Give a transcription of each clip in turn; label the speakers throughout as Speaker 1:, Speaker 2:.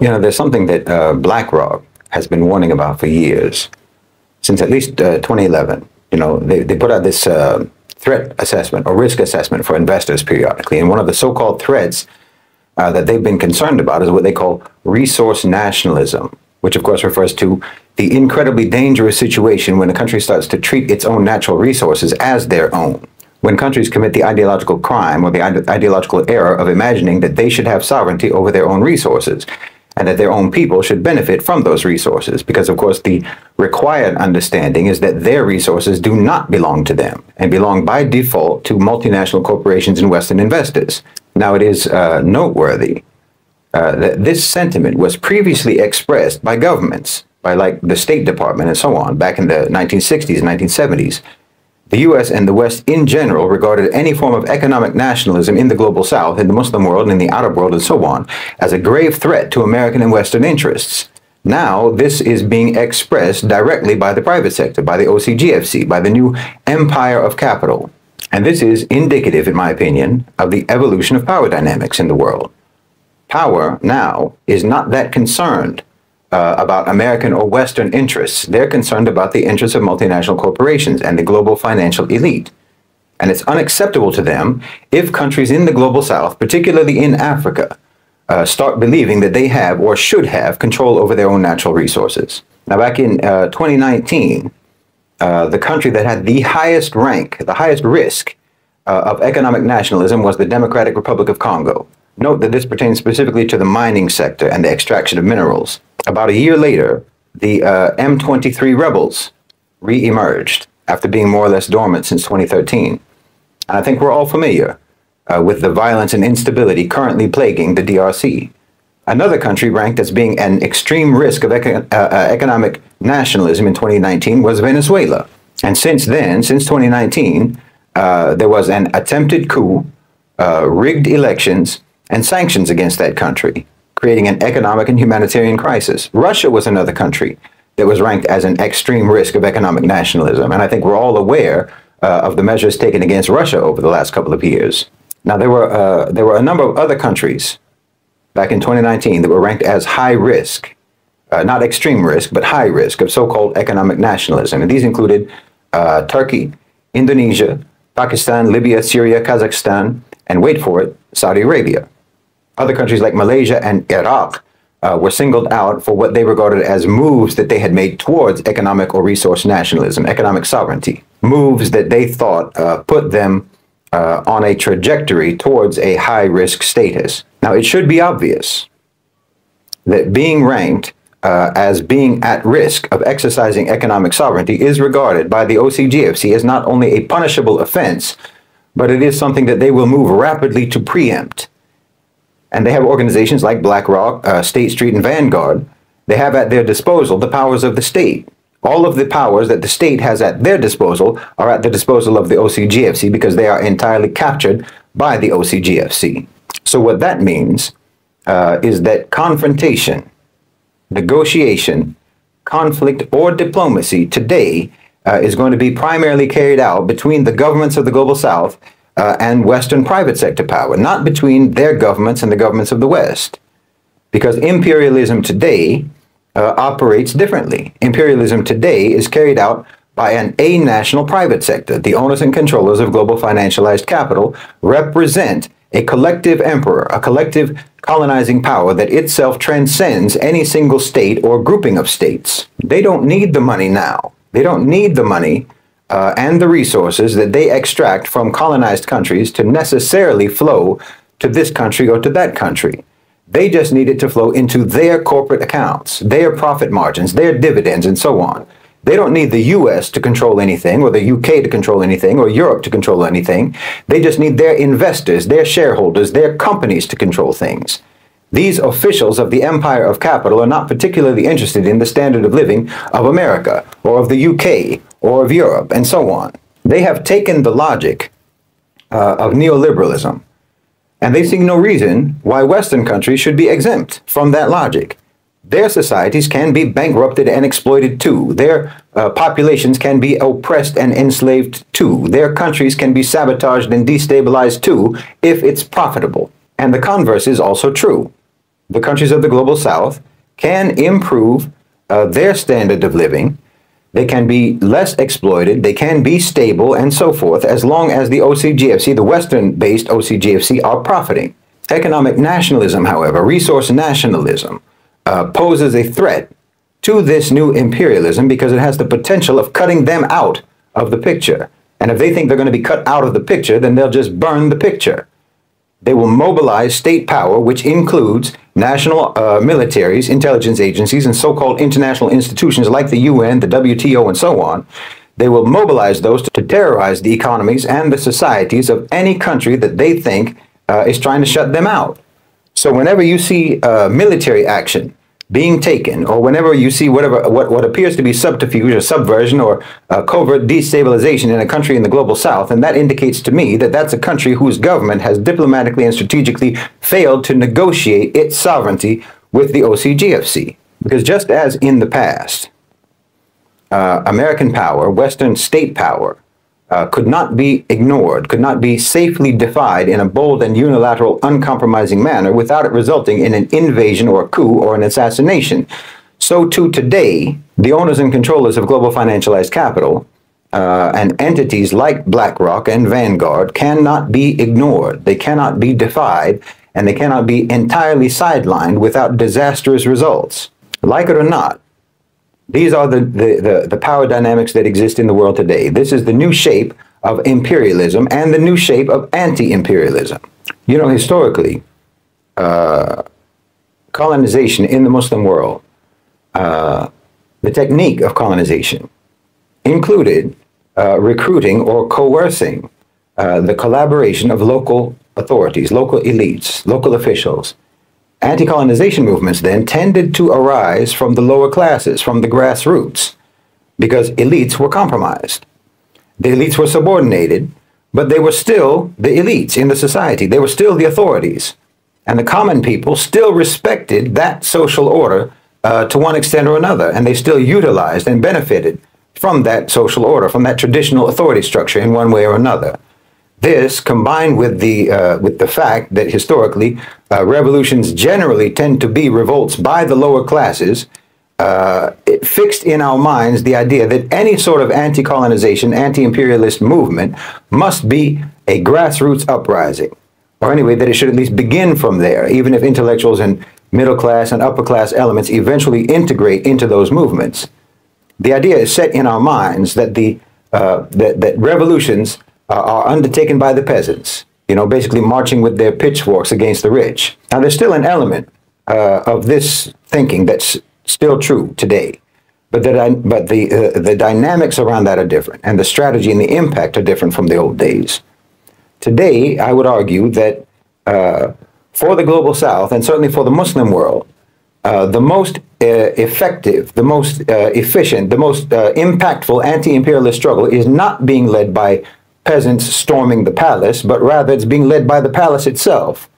Speaker 1: You know, there's something that BlackRock has been warning about for years, since at least 2011. You know, they put out this threat assessment or risk assessment for investors periodically. And one of the so-called threats that they've been concerned about is what they call resource nationalism, which of course refers to the incredibly dangerous situation when a country starts to treat its own natural resources as their own. When countries commit the ideological crime or the ideological error of imagining that they should have sovereignty over their own resources and that their own people should benefit from those resources, because of course the required understanding is that their resources do not belong to them and belong by default to multinational corporations and Western investors. Now, it is noteworthy that this sentiment was previously expressed by governments, by like the State Department and so on, back in the 1960s and 1970s. The U.S. and the West in general regarded any form of economic nationalism in the global South, in the Muslim world, and in the Arab world, and so on, as a grave threat to American and Western interests. Now, this is being expressed directly by the private sector, by the OCGFC, by the new empire of capital. And this is indicative, in my opinion, of the evolution of power dynamics in the world. Power now is not that concerned about American or Western interests. They're concerned about the interests of multinational corporations and the global financial elite. And it's unacceptable to them if countries in the global South, particularly in Africa, start believing that they have or should have control over their own natural resources. Now, back in 2019, the country that had the highest rank, the highest risk of economic nationalism was the Democratic Republic of Congo. Note that this pertains specifically to the mining sector and the extraction of minerals. About a year later, the M23 rebels re-emerged after being more or less dormant since 2013. And I think we're all familiar with the violence and instability currently plaguing the DRC. Another country ranked as being an extreme risk of economic nationalism in 2019 was Venezuela. And since then, since 2019, there was an attempted coup, rigged elections, and sanctions against that country, creating an economic and humanitarian crisis. Russia was another country that was ranked as an extreme risk of economic nationalism. And I think we're all aware of the measures taken against Russia over the last couple of years. Now, there were a number of other countries back in 2019 that were ranked as high risk, not extreme risk, but high risk of so-called economic nationalism. And these included Turkey, Indonesia, Pakistan, Libya, Syria, Kazakhstan, and wait for it, Saudi Arabia. Other countries like Malaysia and Iraq were singled out for what they regarded as moves that they had made towards economic or resource nationalism, economic sovereignty, moves that they thought put them on a trajectory towards a high-risk status. Now, it should be obvious that being ranked as being at risk of exercising economic sovereignty is regarded by the OCGFC as not only a punishable offense, but it is something that they will move rapidly to preempt. And they have organizations like BlackRock, State Street, and Vanguard. They have at their disposal the powers of the state. All of the powers that the state has at their disposal are at the disposal of the OCGFC because they are entirely captured by the OCGFC. So what that means is that confrontation, negotiation, conflict, or diplomacy today is going to be primarily carried out between the governments of the Global South and Western private sector power, not between their governments and the governments of the West. Because imperialism today operates differently. Imperialism today is carried out by an a-national private sector. The owners and controllers of global financialized capital represent a collective emperor, a collective colonizing power that itself transcends any single state or grouping of states. They don't need the money now. They don't need the money and the resources that they extract from colonized countries to necessarily flow to this country or to that country. They just need it to flow into their corporate accounts, their profit margins, their dividends, and so on. They don't need the US to control anything, or the UK to control anything, or Europe to control anything. They just need their investors, their shareholders, their companies to control things. These officials of the empire of capital are not particularly interested in the standard of living of America, or of the UK, or of Europe, and so on. They have taken the logic of neoliberalism, and they see no reason why Western countries should be exempt from that logic. Their societies can be bankrupted and exploited too. Their populations can be oppressed and enslaved too. Their countries can be sabotaged and destabilized too if it's profitable. And the converse is also true. the countries of the global south can improve their standard of living. They can be less exploited, they can be stable, and so forth, as long as the OCGFC, the Western-based OCGFC, are profiting. Economic nationalism, however, resource nationalism, poses a threat to this new imperialism because it has the potential of cutting them out of the picture. And if they think they're going to be cut out of the picture, then they'll just burn the picture. They will mobilize state power, which includes national militaries, intelligence agencies, and so-called international institutions like the UN, the WTO, and so on. They will mobilize those to terrorize the economies and the societies of any country that they think is trying to shut them out. So whenever you see military action being taken, or whenever you see what appears to be subterfuge or subversion or covert destabilization in a country in the global south, and that indicates to me that that's a country whose government has diplomatically and strategically failed to negotiate its sovereignty with the OCGFC. Because just as in the past, American power, Western state power, could not be ignored, could not be safely defied in a bold and unilateral, uncompromising manner without it resulting in an invasion or a coup or an assassination. So too today, the owners and controllers of global financialized capital and entities like BlackRock and Vanguard cannot be ignored. They cannot be defied, and they cannot be entirely sidelined without disastrous results. Like it or not, these are the power dynamics that exist in the world today. This is the new shape of imperialism and the new shape of anti-imperialism. You know, historically, colonization in the Muslim world, the technique of colonization included recruiting or coercing the collaboration of local authorities, local elites, local officials. Anti-colonization movements then tended to arise from the lower classes, from the grassroots, because elites were compromised. The elites were subordinated, but they were still the elites in the society. They were still the authorities. And the common people still respected that social order to one extent or another, and they still utilized and benefited from that social order, from that traditional authority structure in one way or another. This, combined with the fact that historically revolutions generally tend to be revolts by the lower classes, it fixed in our minds the idea that any sort of anti-colonization, anti-imperialist movement must be a grassroots uprising, or anyway, that it should at least begin from there, even if intellectuals and middle class and upper class elements eventually integrate into those movements. The idea is set in our minds that that revolutions are undertaken by the peasants, you know, basically marching with their pitchforks against the rich. Now, there's still an element of this thinking that's still true today, but the dynamics around that are different, and the strategy and the impact are different from the old days. Today, I would argue that for the global south, and certainly for the Muslim world, the most effective, the most efficient, the most impactful anti-imperialist struggle is not being led by peasants storming the palace, but rather it's being led by the palace itself.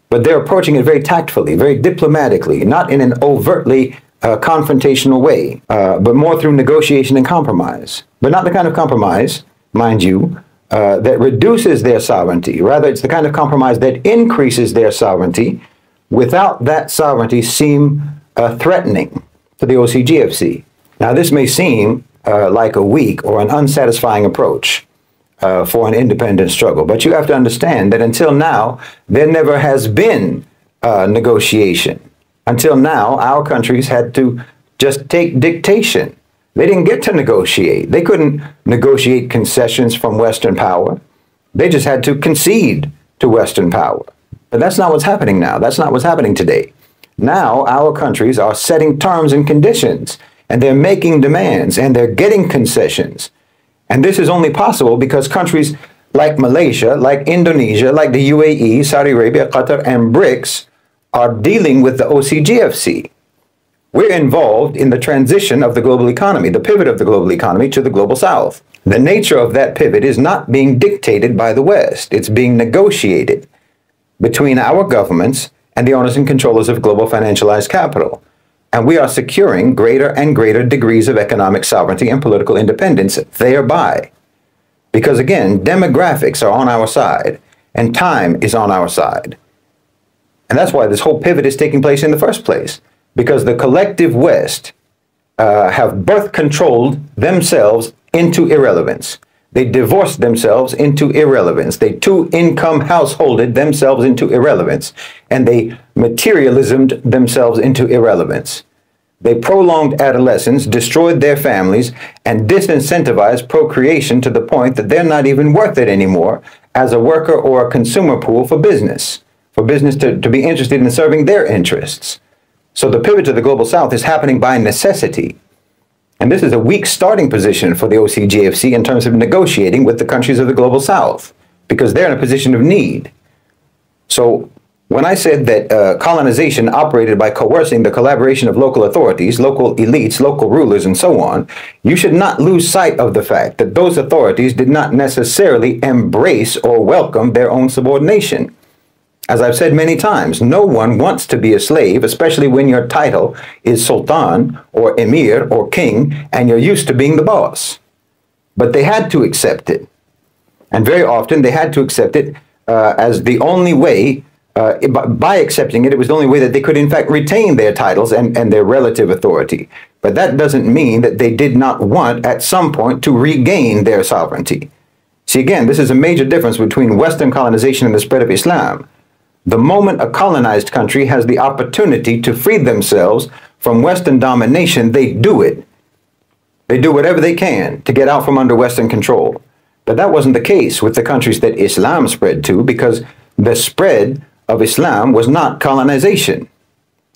Speaker 1: But they're approaching it very tactfully, very diplomatically, not in an overtly confrontational way, but more through negotiation and compromise. But not the kind of compromise, mind you, that reduces their sovereignty. Rather, it's the kind of compromise that increases their sovereignty without that sovereignty seem threatening to the OCGFC. Now, this may seem like a weak or an unsatisfying approach for an independent struggle. But you have to understand that until now, there never has been negotiation. Until now, our countries had to just take dictation. They didn't get to negotiate. They couldn't negotiate concessions from Western power. They just had to concede to Western power. But that's not what's happening now. That's not what's happening today. Now, our countries are setting terms and conditions, and they're making demands, and they're getting concessions. And this is only possible because countries like Malaysia, like Indonesia, like the UAE, Saudi Arabia, Qatar, and BRICS are dealing with the OCGFC. We're involved in the transition of the global economy, the pivot of the global economy to the global south. The nature of that pivot is not being dictated by the West. It's being negotiated between our governments and the owners and controllers of global financialized capital. And we are securing greater and greater degrees of economic sovereignty and political independence thereby. Because again, demographics are on our side, and time is on our side. And that's why this whole pivot is taking place in the first place, because the collective West have birth controlled themselves into irrelevance. They divorced themselves into irrelevance. They two-income householded themselves into irrelevance. And they materialismed themselves into irrelevance. They prolonged adolescence, destroyed their families, and disincentivized procreation to the point that they're not even worth it anymore as a worker or a consumer pool for business to be interested in serving their interests. So the pivot to the Global South is happening by necessity. And this is a weak starting position for the OCGFC in terms of negotiating with the countries of the Global South, because they're in a position of need. So when I said that colonization operated by coercing the collaboration of local authorities, local elites, local rulers, and so on, you should not lose sight of the fact that those authorities did not necessarily embrace or welcome their own subordination. As I've said many times, no one wants to be a slave, especially when your title is Sultan or Emir or King, and you're used to being the boss. But they had to accept it. And very often they had to accept it as the only way, by accepting it, it was the only way that they could in fact retain their titles and their relative authority. But that doesn't mean that they did not want at some point to regain their sovereignty. See, again, this is a major difference between Western colonization and the spread of Islam. The moment a colonized country has the opportunity to free themselves from Western domination, they do it. They do whatever they can to get out from under Western control. But that wasn't the case with the countries that Islam spread to, because the spread of Islam was not colonization.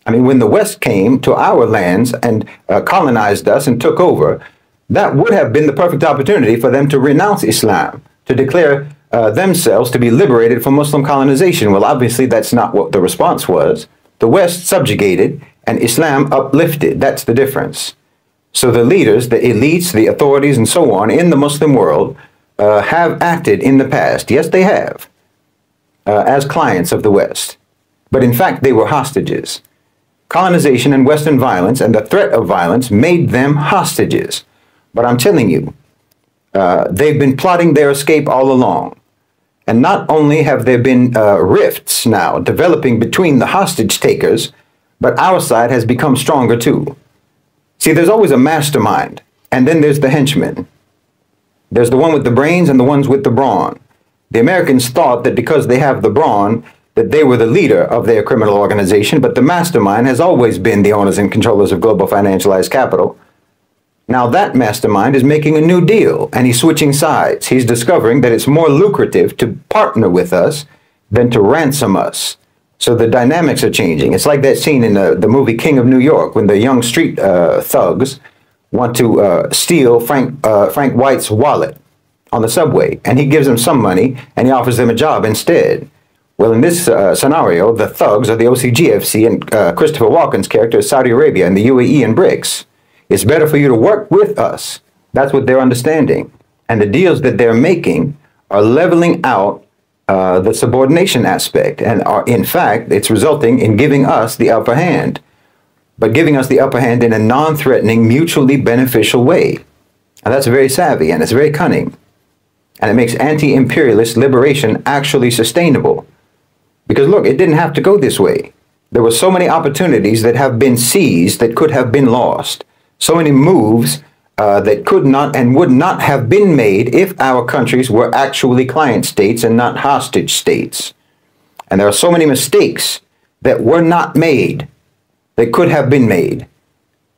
Speaker 1: I mean, when the West came to our lands and colonized us and took over, that would have been the perfect opportunity for them to renounce Islam, to declare themselves to be liberated from Muslim colonization. Well, obviously, that's not what the response was. The West subjugated and Islam uplifted. That's the difference. So the leaders, the elites, the authorities, and so on in the Muslim world have acted in the past. Yes, they have, as clients of the West. But in fact, they were hostages. Colonization and Western violence and the threat of violence made them hostages. But I'm telling you, they've been plotting their escape all along. And not only have there been rifts now developing between the hostage takers, but our side has become stronger too. See, there's always a mastermind, and then there's the henchmen. There's the one with the brains and the ones with the brawn. The Americans thought that because they have the brawn, that they were the leader of their criminal organization, but the mastermind has always been the owners and controllers of global financialized capital. Now that mastermind is making a new deal, and he's switching sides. He's discovering that it's more lucrative to partner with us than to ransom us. So the dynamics are changing. It's like that scene in the movie King of New York, when the young street thugs want to steal Frank White's wallet on the subway, and he gives them some money, and he offers them a job instead. Well, in this scenario, the thugs are the OCGFC, and Christopher Walken's character is Saudi Arabia and the UAE and BRICS. It's better for you to work with us. That's what they're understanding. And the deals that they're making are leveling out the subordination aspect. And are, in fact, it's resulting in giving us the upper hand. But giving us the upper hand in a non-threatening, mutually beneficial way. And that's very savvy and it's very cunning. And it makes anti-imperialist liberation actually sustainable. Because look, it didn't have to go this way. There were so many opportunities that have been seized that could have been lost. So many moves that could not and would not have been made if our countries were actually client states and not hostage states. And there are so many mistakes that were not made that could have been made.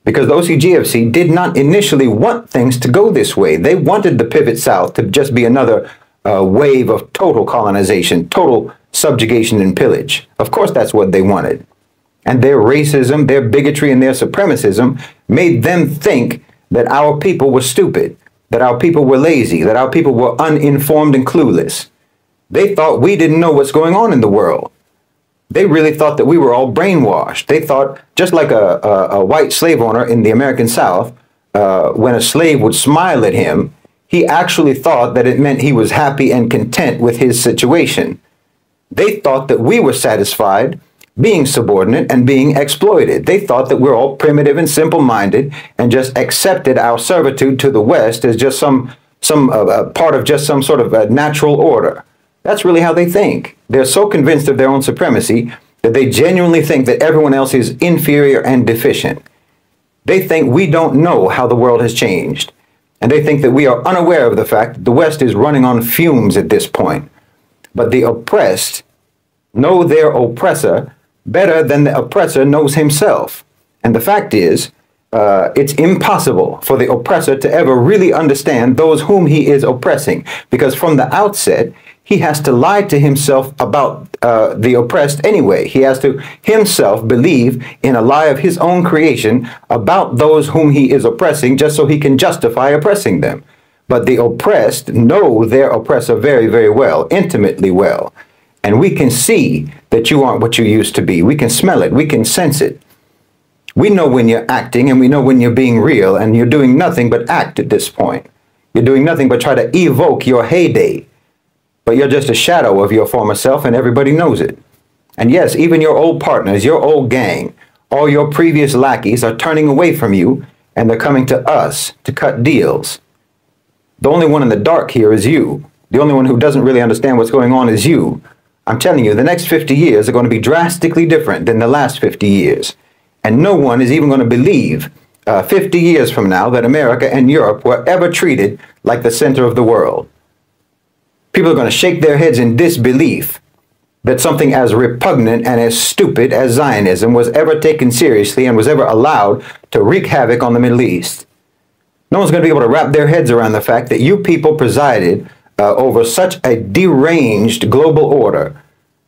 Speaker 1: Because the OCGFC did not initially want things to go this way. They wanted the pivot south to just be another wave of total colonization, total subjugation and pillage. Of course, that's what they wanted. And their racism, their bigotry, and their supremacism made them think that our people were stupid, that our people were lazy, that our people were uninformed and clueless. They thought we didn't know what's going on in the world. They really thought that we were all brainwashed. They thought, just like a white slave owner in the American South, when a slave would smile at him, he actually thought that it meant he was happy and content with his situation. They thought that we were satisfied being subordinate and being exploited. They thought that we're all primitive and simple-minded and just accepted our servitude to the West as just some part of just some sort of a natural order. That's really how they think. They're so convinced of their own supremacy that they genuinely think that everyone else is inferior and deficient. They think we don't know how the world has changed. And they think that we are unaware of the fact that the West is running on fumes at this point. But the oppressed know their oppressor better than the oppressor knows himself. And the fact is, it's impossible for the oppressor to ever really understand those whom he is oppressing, because from the outset, he has to lie to himself about the oppressed anyway. He has to himself believe in a lie of his own creation about those whom he is oppressing, just so he can justify oppressing them. But the oppressed know their oppressor very, very well, intimately well. And we can see that you aren't what you used to be. We can smell it. We can sense it. We know when you're acting, and we know when you're being real, and you're doing nothing but act at this point. You're doing nothing but try to evoke your heyday. But you're just a shadow of your former self, and everybody knows it. And yes, even your old partners, your old gang, all your previous lackeys are turning away from you, and they're coming to us to cut deals. The only one in the dark here is you. The only one who doesn't really understand what's going on is you. I'm telling you, the next 50 years are going to be drastically different than the last 50 years. And no one is even going to believe 50 years from now that America and Europe were ever treated like the center of the world. People are going to shake their heads in disbelief that something as repugnant and as stupid as Zionism was ever taken seriously and was ever allowed to wreak havoc on the Middle East. No one's going to be able to wrap their heads around the fact that you people presided over such a deranged global order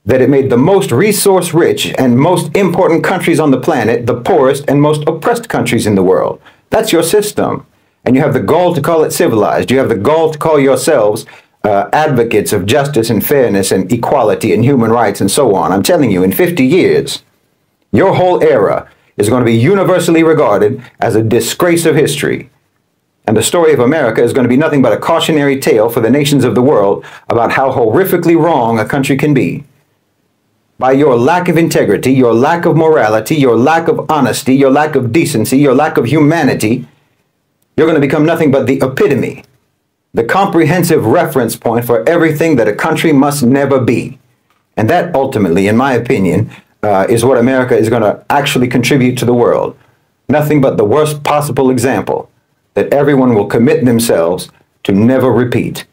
Speaker 1: that it made the most resource-rich and most important countries on the planet the poorest and most oppressed countries in the world. That's your system. And you have the gall to call it civilized. You have the gall to call yourselves advocates of justice and fairness and equality and human rights and so on. I'm telling you, in 50 years, your whole era is going to be universally regarded as a disgrace of history. And the story of America is going to be nothing but a cautionary tale for the nations of the world about how horrifically wrong a country can be. By your lack of integrity, your lack of morality, your lack of honesty, your lack of decency, your lack of humanity, you're going to become nothing but the epitome, the comprehensive reference point for everything that a country must never be. And that ultimately, in my opinion, is what America is going to actually contribute to the world. Nothing but the worst possible example that everyone will commit themselves to never repeat.